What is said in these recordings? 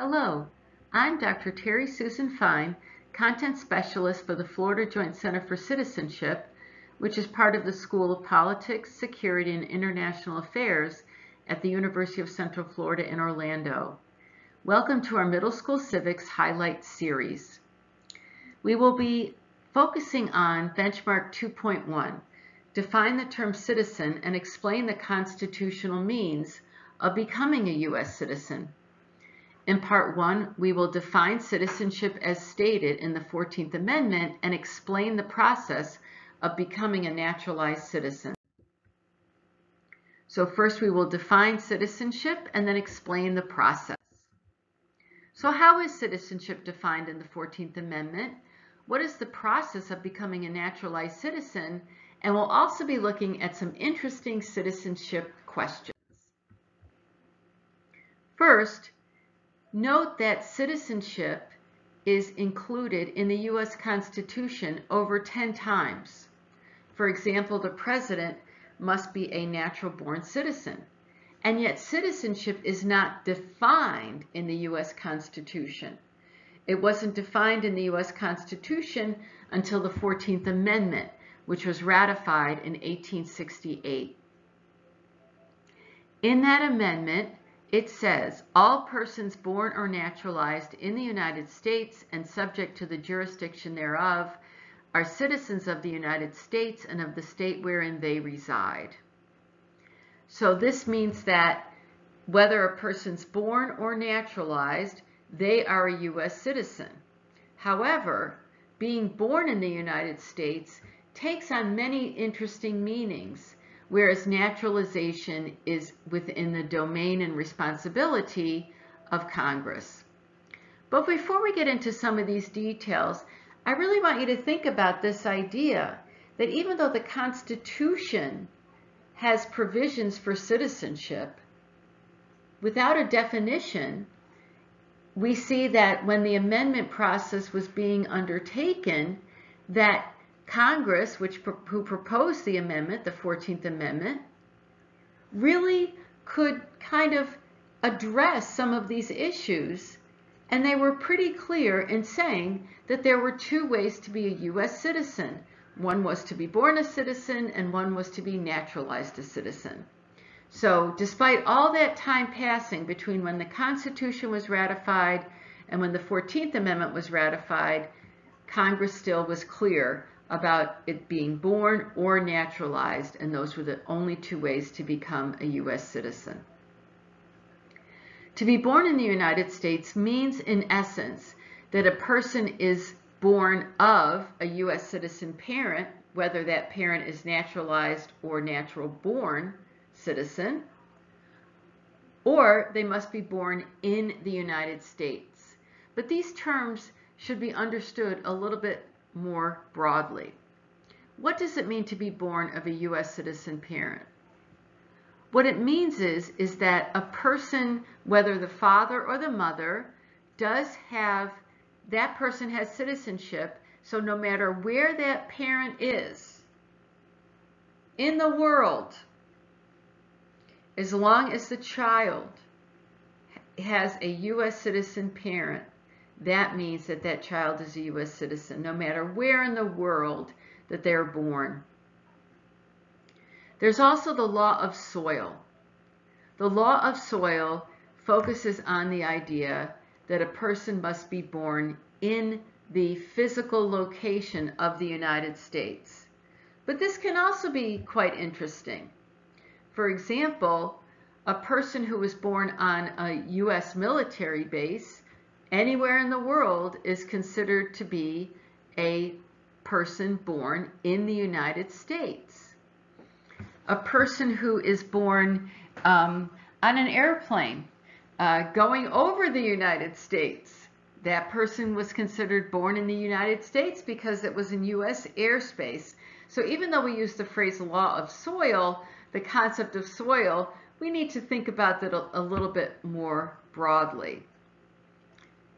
Hello, I'm Dr. Terry Susan Fine, Content Specialist for the Florida Joint Center for Citizenship, which is part of the School of Politics, Security, and International Affairs at the University of Central Florida in Orlando. Welcome to our Middle School Civics Highlight Series. We will be focusing on Benchmark 2.1, define the term citizen and explain the constitutional means of becoming a U.S. citizen. In Part 1, we will define citizenship as stated in the 14th Amendment and explain the process of becoming a naturalized citizen. So first we will define citizenship and then explain the process. So how is citizenship defined in the 14th Amendment? What is the process of becoming a naturalized citizen? And we'll also be looking at some interesting citizenship questions. First, note that citizenship is included in the U.S. Constitution over 10 times. For example, the president must be a natural-born citizen, and yet citizenship is not defined in the U.S. Constitution. It wasn't defined in the U.S. Constitution until the 14th Amendment, which was ratified in 1868. In that amendment, it says, all persons born or naturalized in the United States and subject to the jurisdiction thereof are citizens of the United States and of the state wherein they reside. So this means that whether a person's born or naturalized, they are a U.S. citizen. However, being born in the United States takes on many interesting meanings, whereas naturalization is within the domain and responsibility of Congress. But before we get into some of these details, I really want you to think about this idea that even though the Constitution has provisions for citizenship, without a definition, we see that when the amendment process was being undertaken, that Congress, who proposed the amendment, the 14th Amendment, really could kind of address some of these issues, and they were pretty clear in saying that there were two ways to be a U.S. citizen. One was to be born a citizen, and one was to be naturalized a citizen. So despite all that time passing between when the Constitution was ratified and when the 14th Amendment was ratified, Congress still was clear about it being born or naturalized, and those were the only two ways to become a U.S. citizen. To be born in the United States means, in essence, that a person is born of a U.S. citizen parent, whether that parent is naturalized or natural-born citizen, or they must be born in the United States. But these terms should be understood a little bit more broadly. What does it mean to be born of a U.S. citizen parent? What it means is that a person, whether the father or the mother, that person has citizenship, so no matter where that parent is in the world, as long as the child has a U.S. citizen parent, that means that that child is a U.S. citizen, no matter where in the world that they're born. There's also the law of soil. The law of soil focuses on the idea that a person must be born in the physical location of the United States. But this can also be quite interesting. For example, a person who was born on a U.S. military base anywhere in the world is considered to be a person born in the United States. A person who is born on an airplane going over the United States, that person was considered born in the United States because it was in U.S. airspace. So even though we use the phrase law of soil, the concept of soil, we need to think about that a little bit more broadly.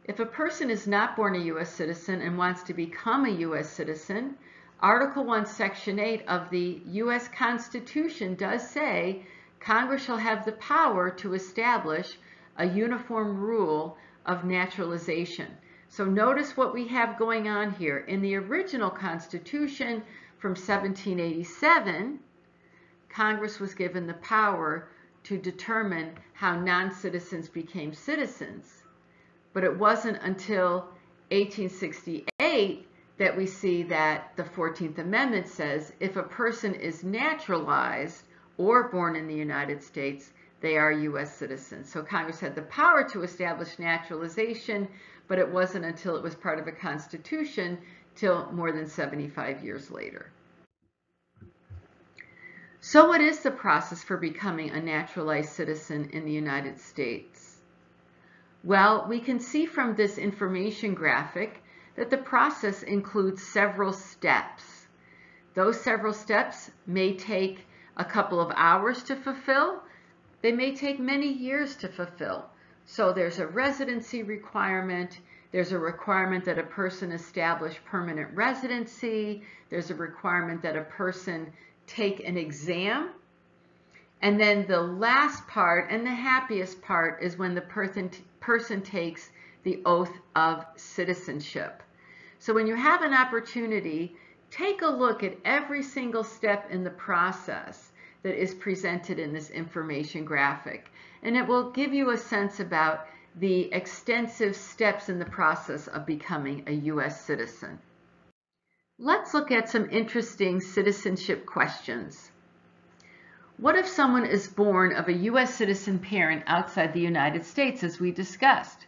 If a person is not born a U.S. citizen and wants to become a U.S. citizen, Article 1, Section 8 of the U.S. Constitution does say Congress shall have the power to establish a uniform rule of naturalization. So notice what we have going on here. In the original Constitution from 1787, Congress was given the power to determine how non-citizens became citizens. But it wasn't until 1868 that we see that the 14th Amendment says if a person is naturalized or born in the United States, they are U.S. citizens. So Congress had the power to establish naturalization, but it wasn't until it was part of a constitution till more than 75 years later. So what is the process for becoming a naturalized citizen in the United States? Well, we can see from this information graphic that the process includes several steps. Those several steps may take a couple of hours to fulfill. They may take many years to fulfill. So there's a residency requirement. There's a requirement that a person establish permanent residency. There's a requirement that a person take an exam. And then the last part and the happiest part is when the person takes the oath of citizenship. So when you have an opportunity, take a look at every single step in the process that is presented in this information graphic, and it will give you a sense about the extensive steps in the process of becoming a U.S. citizen. Let's look at some interesting citizenship questions. What if someone is born of a U.S. citizen parent outside the United States, as we discussed?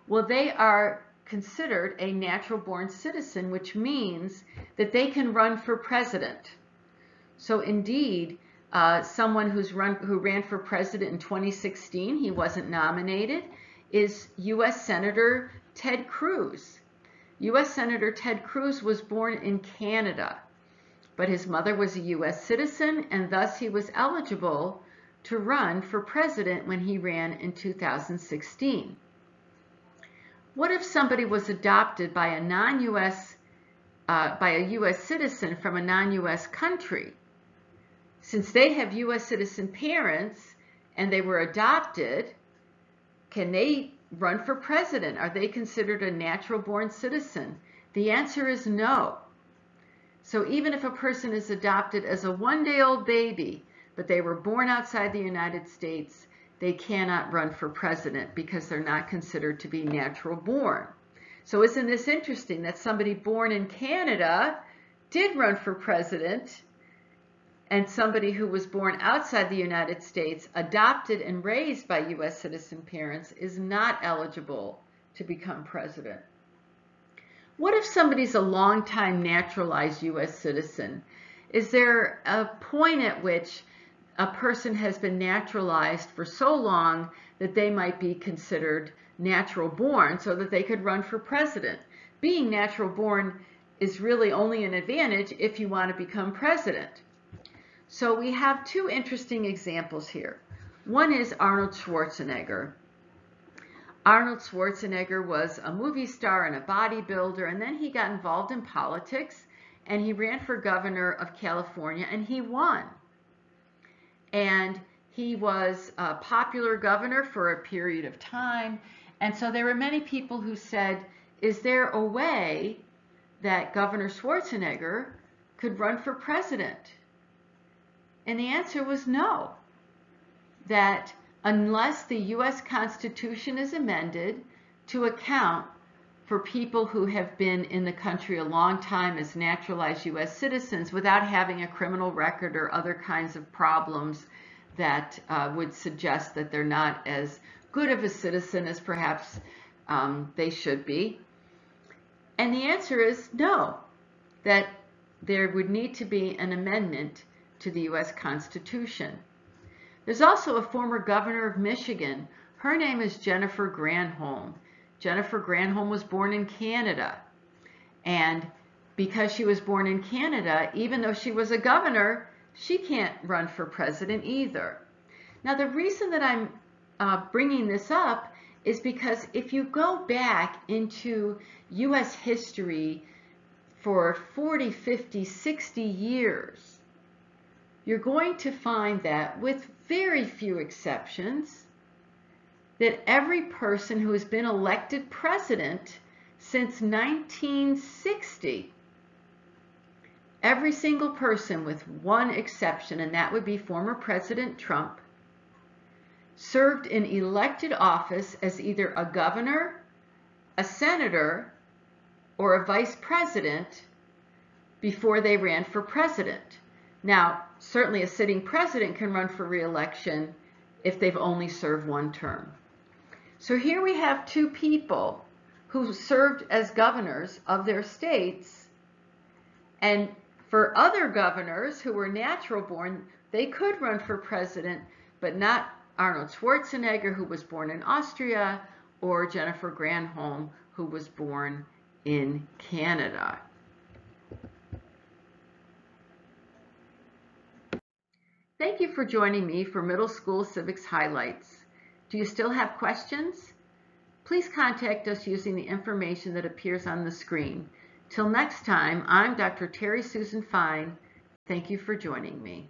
Well, they are considered a natural-born citizen, which means that they can run for president. So indeed, someone who ran for president in 2016, he wasn't nominated, is U.S. Senator Ted Cruz. U.S. Senator Ted Cruz was born in Canada, but his mother was a U.S. citizen, and thus he was eligible to run for president when he ran in 2016. What if somebody was adopted by a U.S. citizen from a non-U.S. country? Since they have U.S. citizen parents and they were adopted, can they run for president? Are they considered a natural-born citizen? The answer is no. So even if a person is adopted as a one-day-old baby, but they were born outside the United States, they cannot run for president because they're not considered to be natural-born. So isn't this interesting that somebody born in Canada did run for president, and somebody who was born outside the United States, adopted and raised by U.S. citizen parents, is not eligible to become president? What if somebody's a long-time naturalized U.S. citizen? Is there a point at which a person has been naturalized for so long that they might be considered natural-born so that they could run for president? Being natural-born is really only an advantage if you want to become president. So we have two interesting examples here. One is Arnold Schwarzenegger. Arnold Schwarzenegger was a movie star and a bodybuilder, and then he got involved in politics, and he ran for governor of California, and he won. And he was a popular governor for a period of time, and so there were many people who said, is there a way that Governor Schwarzenegger could run for president? And the answer was no, that unless the U.S. Constitution is amended to account for people who have been in the country a long time as naturalized U.S. citizens without having a criminal record or other kinds of problems that would suggest that they're not as good of a citizen as perhaps they should be. And the answer is no, that there would need to be an amendment to the U.S. Constitution. There's also a former governor of Michigan. Her name is Jennifer Granholm. Jennifer Granholm was born in Canada. And because she was born in Canada, even though she was a governor, she can't run for president either. Now, the reason that I'm bringing this up is because if you go back into U.S. history for 40, 50, 60 years, you're going to find that, with very few exceptions, that every person who has been elected president since 1960, every single person with one exception, and that would be former President Trump, served in elected office as either a governor, a senator, or a vice president before they ran for president. Now, certainly a sitting president can run for re-election if they've only served one term. So here we have two people who served as governors of their states, and for other governors who were natural born, they could run for president, but not Arnold Schwarzenegger, who was born in Austria, or Jennifer Granholm, who was born in Canada. Thank you for joining me for Middle School Civics Highlights. Do you still have questions? Please contact us using the information that appears on the screen. Till next time, I'm Dr. Terry Susan Fine. Thank you for joining me.